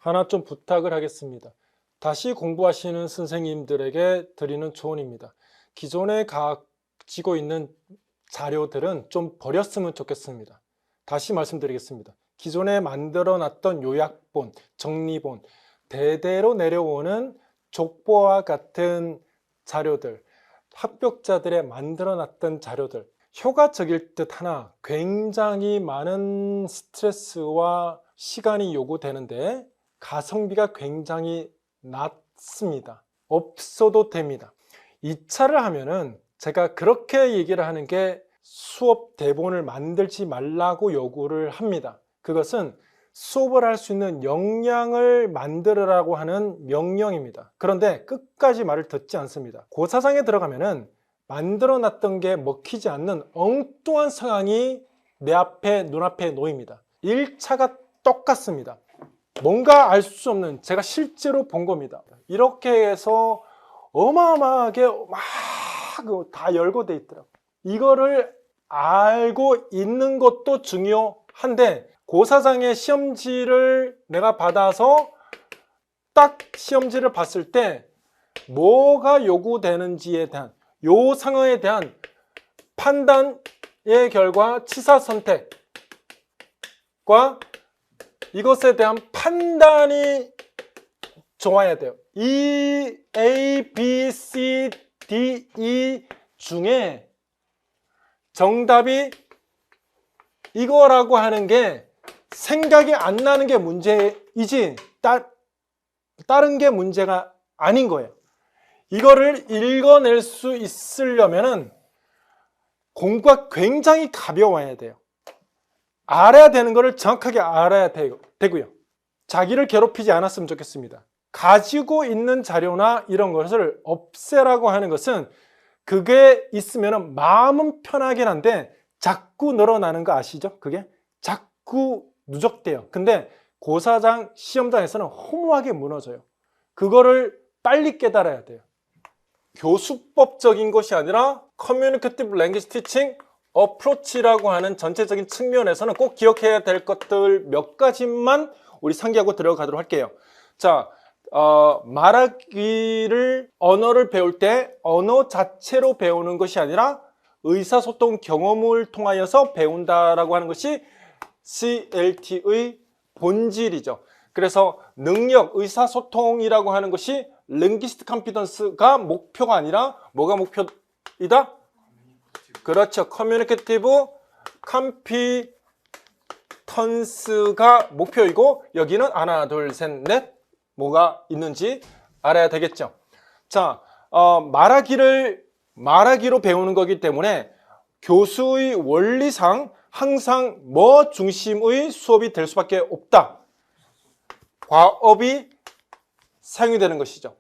하나 좀 부탁을 하겠습니다. 다시 공부하시는 선생님들에게 드리는 조언입니다. 기존에 가지고 있는 자료들은 좀 버렸으면 좋겠습니다. 다시 말씀드리겠습니다. 기존에 만들어 놨던 요약본, 정리본, 대대로 내려오는 족보와 같은 자료들, 합격자들의 만들어 놨던 자료들, 효과적일 듯 하나 굉장히 많은 스트레스와 시간이 요구되는데 가성비가 굉장히 낮습니다. 없어도 됩니다. 2차를 하면은 제가 그렇게 얘기를 하는 게 수업 대본을 만들지 말라고 요구를 합니다. 그것은 수업을 할 수 있는 역량을 만들으라고 하는 명령입니다. 그런데 끝까지 말을 듣지 않습니다. 고사장에 들어가면은 만들어 놨던 게 먹히지 않는 엉뚱한 상황이 내 앞에, 눈앞에 놓입니다. 1차가 똑같습니다. 뭔가 알 수 없는, 제가 실제로 본 겁니다. 이렇게 해서 어마어마하게 막 다 열거돼 있더라고요. 이거를 알고 있는 것도 중요한데 고사장의 시험지를 내가 받아서 딱 시험지를 봤을 때 뭐가 요구되는지에 대한, 요 상황에 대한 판단의 결과 치사 선택과 이것에 대한 판단이 좋아야 돼요. 이 A, B, C, D, E 중에 정답이 이거라고 하는 게 생각이 안 나는 게 문제이지 다른 게 문제가 아닌 거예요. 이거를 읽어낼 수 있으려면은 공부가 굉장히 가벼워야 돼요. 알아야 되는 거를 정확하게 알아야 되고요. 자기를 괴롭히지 않았으면 좋겠습니다. 가지고 있는 자료나 이런 것을 없애라고 하는 것은 그게 있으면 마음은 편하긴 한데 자꾸 늘어나는 거 아시죠? 그게 자꾸 누적돼요. 근데 고사장 시험장에서는 허무하게 무너져요. 그거를 빨리 깨달아야 돼요. 교수법적인 것이 아니라 Communicative Language Teaching Approach라고 하는 전체적인 측면에서는 꼭 기억해야 될 것들 몇 가지만 우리 상기하고 들어가도록 할게요. 자, 말하기를, 언어를 배울 때 언어 자체로 배우는 것이 아니라 의사소통 경험을 통하여서 배운다라고 하는 것이 CLT의 본질이죠. 그래서 능력, 의사소통이라고 하는 것이 Linguistic Competence가 목표가 아니라 뭐가 목표이다? 그렇죠. Communicative Competence가 목표이고 여기는 하나, 둘, 셋, 넷 뭐가 있는지 알아야 되겠죠. 자, 말하기로 배우는 거기 때문에 교수의 원리상 항상 뭐 중심의 수업이 될 수밖에 없다. 과업이 사용이 되는 것이죠.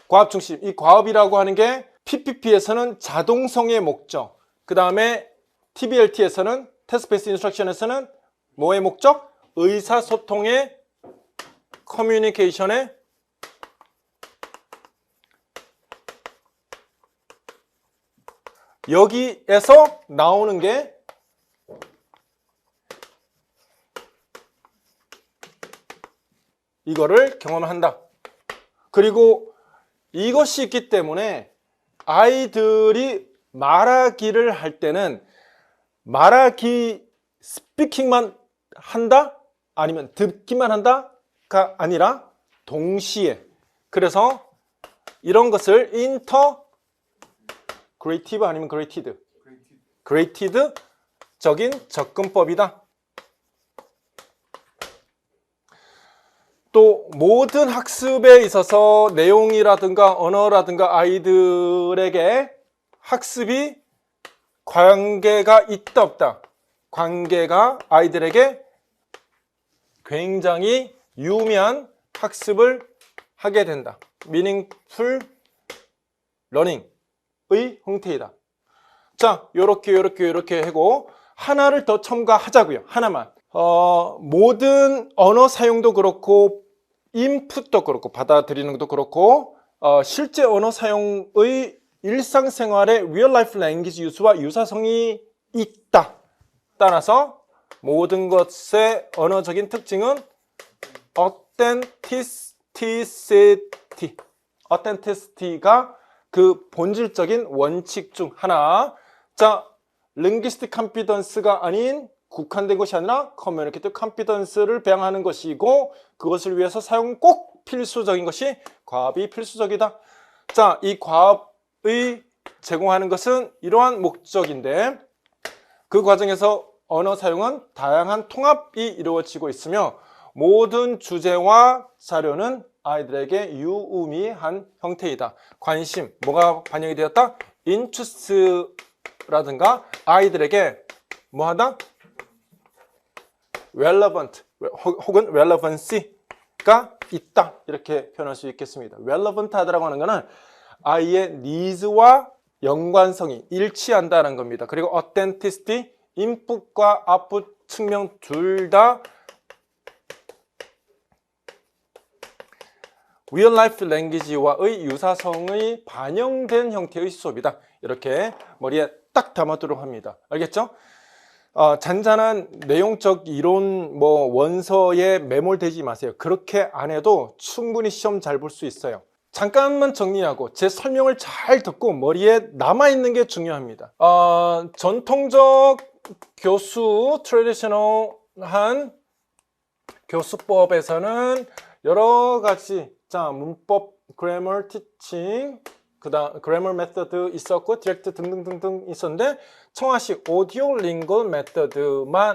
과업 중심. 이 과업이라고 하는 게 PPP에서는 자동성의 목적, 그 다음에 TBLT에서는 Task Based Instruction에서는 뭐의 목적? 의사소통의 커뮤니케이션의 여기에서 나오는 게 이거를 경험한다. 그리고 이것이 있기 때문에 아이들이 말하기를 할 때는 말하기 스피킹만 한다? 아니면 듣기만 한다가 아니라 동시에, 그래서 이런 것을 인터그레이티브 아니면 그레이티드적인 접근법이다. 또 모든 학습에 있어서 내용이라든가 언어라든가 아이들에게 학습이 관계가 있다 없다. 관계가 아이들에게 굉장히 유의미한 학습을 하게 된다. meaningful learning의 형태이다. 자, 요렇게 하고 하나를 더 첨가하자고요. 하나만. 모든 언어 사용도 그렇고 인풋도 그렇고 받아들이는 것도 그렇고 실제 언어 사용의 일상생활의 real life language 유수와 유사성이 있다. 따라서 모든 것의 언어적인 특징은 authenticity가 그 본질적인 원칙 중 하나. 자, linguistic confidence가 아닌 국한된 것이 아니라 communicative confidence를 배양하는 것이고, 그것을 위해서 사용 꼭 필수적인 것이 과업이 필수적이다. 자, 이 과업의 제공하는 것은 이러한 목적인데, 그 과정에서 언어 사용은 다양한 통합이 이루어지고 있으며, 모든 주제와 자료는 아이들에게 유의미한 형태이다. 관심, 뭐가 반영이 되었다? interest라든가 아이들에게 뭐하다? relevant 혹은 relevancy가 있다. 이렇게 표현할 수 있겠습니다. relevant 하다라고 하는 것은 아이의 nids와 연관성이 일치한다는 겁니다. 그리고 authenticity, input과 output 측면 둘 다 real life language와의 유사성의 반영된 형태의 수업이다. 이렇게 머리에 딱 담아두도록 합니다. 알겠죠? 잔잔한 내용적 이론 원서에 매몰되지 마세요. 그렇게 안 해도 충분히 시험 잘 볼 수 있어요. 잠깐만 정리하고 제 설명을 잘 듣고 머리에 남아있는 게 중요합니다. 전통적 교수, 트래디셔널한 교수법에서는 여러 가지, 자, 문법, grammar teaching, 그다음 grammar method 있었고, 디렉트 등등등등 있었는데, 청아식 audio lingual method만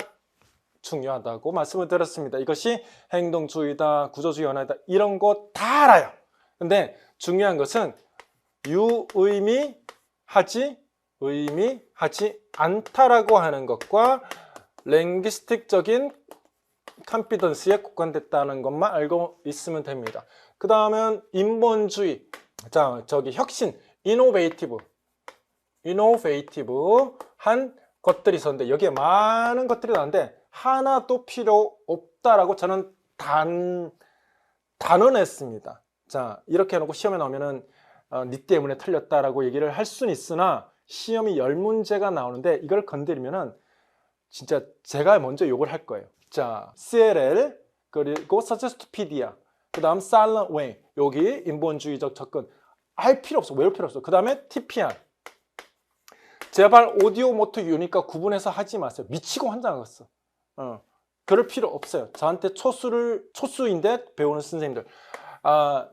중요하다고 말씀을 드렸습니다. 이것이 행동주의다, 구조주의 언어다, 이런 거 다 알아요. 근데 중요한 것은 의미하지 않다라고 하는 것과 랭귀스틱적인 컨피던스에 국한됐다는 것만 알고 있으면 됩니다. 그 다음은 인본주의, 자, 혁신, 이노베이티브한 것들이 있었는데, 여기에 많은 것들이 나왔는데 하나도 필요 없다라고 저는 단언했습니다. 자, 이렇게 해놓고 시험에 나오면은 니 때문에 틀렸다라고 얘기를 할 수는 있으나, 시험이 10문제가 나오는데 이걸 건드리면은 진짜 제가 먼저 욕을 할 거예요. 자, CLL, 그리고 Suggestpedia, 그 다음 Silent Way, 여기 인본주의적 접근 할 필요 없어, 외울 필요 없어. 그 다음에 TPR, 제발 오디오 모토 유닛과 구분해서 하지 마세요. 미치고 환장하겠어. 그럴 필요 없어요. 저한테 초수인데 배우는 선생님들,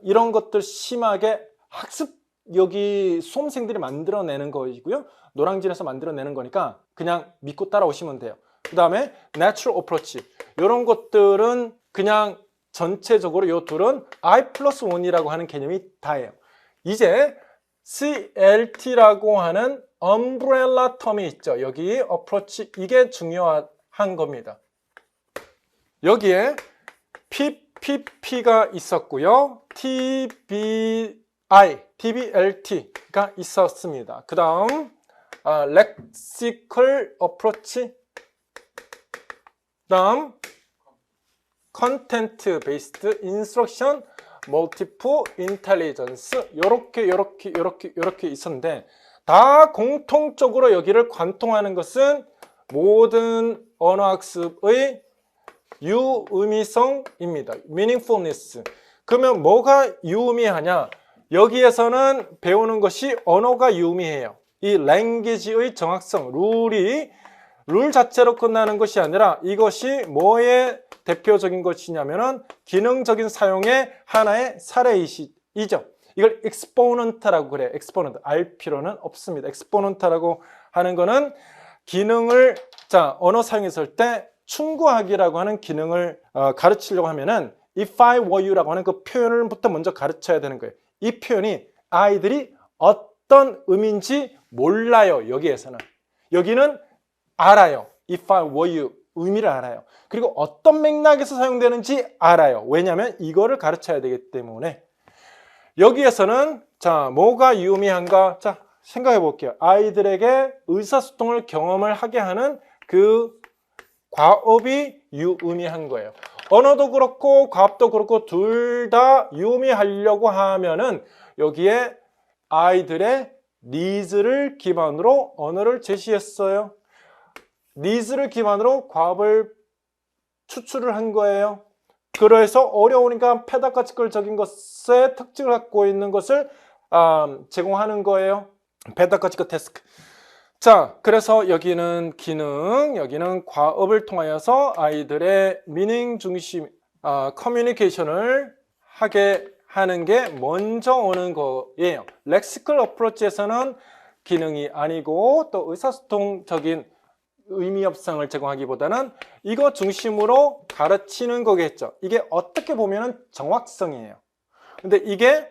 이런 것들 심하게 학습, 여기 수험생들이 만들어내는 거이고요, 노량진에서 만들어내는 거니까 그냥 믿고 따라오시면 돼요. 그 다음에 Natural Approach, 이런 것들은 그냥 전체적으로 이 둘은 I+1이라고 하는 개념이 다예요. 이제 CLT라고 하는 Umbrella term이 있죠. 여기 Approach, 이게 중요한 겁니다. 여기에 PPP가 있었고요, TBLT가 있었습니다. 그 다음 Lexical Approach, 그 다음 Content Based Instruction, Multiple Intelligence, 요렇게 있었는데, 다 공통적으로 여기를 관통하는 것은 모든 언어학습의 유의미성입니다. meaningfulness. 그러면 뭐가 유의미하냐? 여기에서는 배우는 것이 언어가 유의미해요. 이 language의 정확성, 룰 자체로 끝나는 것이 아니라 이것이 뭐의 대표적인 것이냐면은 기능적인 사용의 하나의 사례이죠. 이걸 exponent라고 그래요. exponent. 알 필요는 없습니다. exponent라고 하는 거는 기능을, 자, 언어 사용했을 때 충고하기라고 하는 기능을 가르치려고 하면은 if I were you라고 하는 그 표현을부터 먼저 가르쳐야 되는 거예요. 이 표현이 아이들이 어떤 의미인지 몰라요. 여기는 알아요. if I were you, 의미를 알아요. 그리고 어떤 맥락에서 사용되는지 알아요. 왜냐하면 이거를 가르쳐야 되기 때문에. 여기에서는 자, 뭐가 유의미한가? 자, 생각해 볼게요. 아이들에게 의사소통을 경험을 하게 하는 그 과업이 유의미한 거예요. 언어도 그렇고 과업도 그렇고 둘 다 유의미하려고 하면은 여기에 아이들의 니즈를 기반으로 언어를 제시했어요. 니즈를 기반으로 과업을 추출을 한 거예요. 그래서 어려우니까 페다고지컬적인 것의 특징을 갖고 있는 것을 제공하는 거예요. 페다고지컬 태스크. 자, 그래서 여기는 기능, 여기는 과업을 통하여서 아이들의 미닝 중심 커뮤니케이션을 하게 하는 게 먼저 오는 거예요. 렉시컬 어프로치에서는 기능이 아니고 또 의사소통적인 의미 협상을 제공하기보다는 이거 중심으로 가르치는 거겠죠. 이게 어떻게 보면 정확성이에요. 근데 이게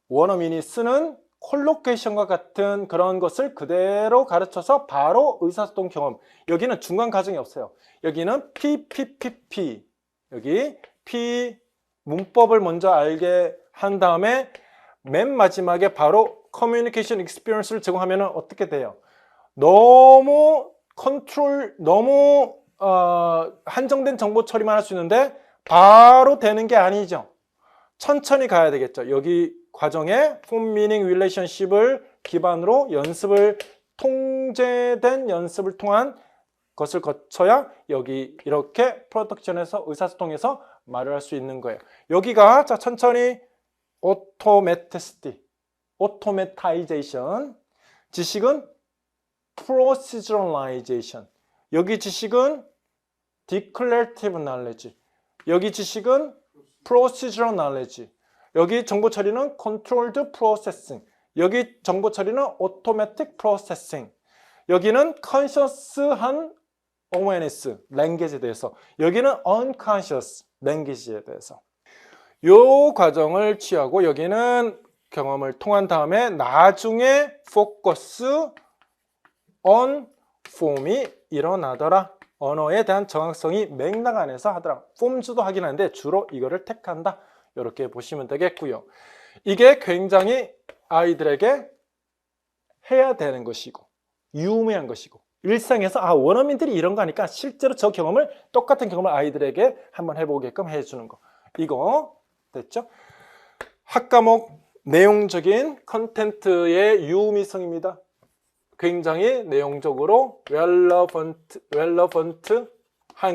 원어민이 쓰는 콜로케이션과 같은 그런 것을 그대로 가르쳐서 바로 의사소통 경험. 여기는 중간 과정이 없어요. 여기는 PPPP. 여기 P 문법을 먼저 알게 한 다음에 맨 마지막에 바로 커뮤니케이션 익스피리언스를 제공하면 어떻게 돼요? 너무 한정된 정보 처리만 할 수 있는데 바로 되는 게 아니죠. 천천히 가야 되겠죠. 여기 과정에 폼 미닝 릴레이션십을 기반으로 통제된 연습을 통한 것을 거쳐야 여기 이렇게 프로덕션에서 의사소통에서 말을 할 수 있는 거예요. 여기가 자 천천히 오토메타이제이션, 지식은 proceduralization, 여기 지식은 declarative knowledge, 여기 지식은 procedural knowledge, 여기 정보 처리는 controlled processing, 여기 정보 처리는 automatic processing, 여기는 conscious한 awareness, language에 대해서, 여기는 unconscious language에 대해서. 요 과정을 취하고 여기는 경험을 통한 다음에 나중에 focus on form이 일어나더라. 언어에 대한 정확성이 맥락 안에서 하더라. 폼즈도 하긴 하는데 주로 이거를 택한다. 이렇게 보시면 되겠고요. 이게 굉장히 아이들에게 해야 되는 것이고 유의미한 것이고 일상에서 원어민들이 이런 거 하니까 실제로 저 경험을 똑같은 경험을 아이들에게 한번 해보게끔 해주는 거. 이거 됐죠? 학과목 내용적인 컨텐츠의 유의미성입니다. 굉장히 내용적으로 relevant한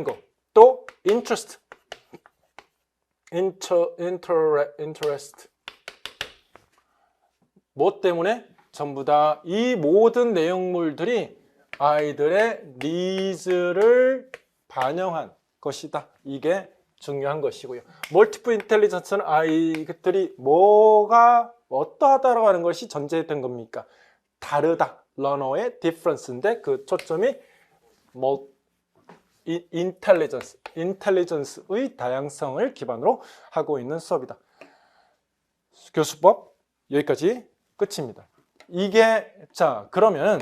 거. 또 interest. 뭐 때문에? 전부 다 이 모든 내용물들이 아이들의 니즈를 반영한 것이다. 이게 중요한 것이고요. 멀티플 인텔리전스는 아이들이 뭐가 어떠하다라고 하는 것이 전제된 겁니까? 다르다. 러너의 difference인데 그 초점이 인텔리전스의 다양성을 기반으로 하고 있는 수업이다. 교수법 여기까지 끝입니다. 이게 자 그러면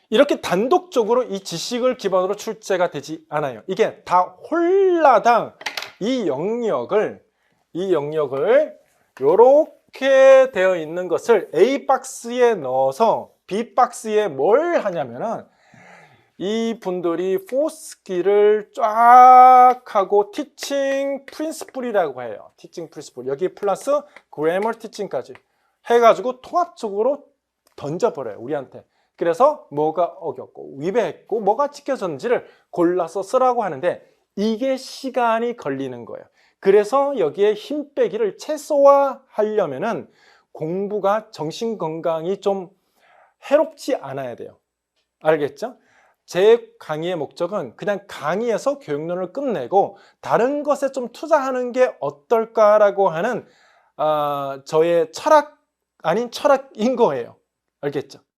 이렇게 단독적으로 이 지식을 기반으로 출제가 되지 않아요. 이게 다 홀라당 이 영역을 요렇게 되어 있는 것을 A 박스에 넣어서 B 박스에 뭘 하냐면은 이 분들이 4스킬을 쫙 하고 티칭 프린시플이라고 해요. 티칭 프린시플. 여기 플러스 그래머 티칭까지 해가지고 통합적으로 던져버려요. 우리한테. 그래서 뭐가 어겼고 위배했고 뭐가 지켜졌는지를 골라서 쓰라고 하는데 이게 시간이 걸리는 거예요. 그래서 여기에 힘 빼기를 최소화하려면은 공부가 정신건강이 좀 해롭지 않아야 돼요. 알겠죠? 제 강의의 목적은 그냥 강의에서 교육론을 끝내고 다른 것에 좀 투자하는 게 어떨까라고 하는 저의 철학 아닌 철학인 거예요. 알겠죠?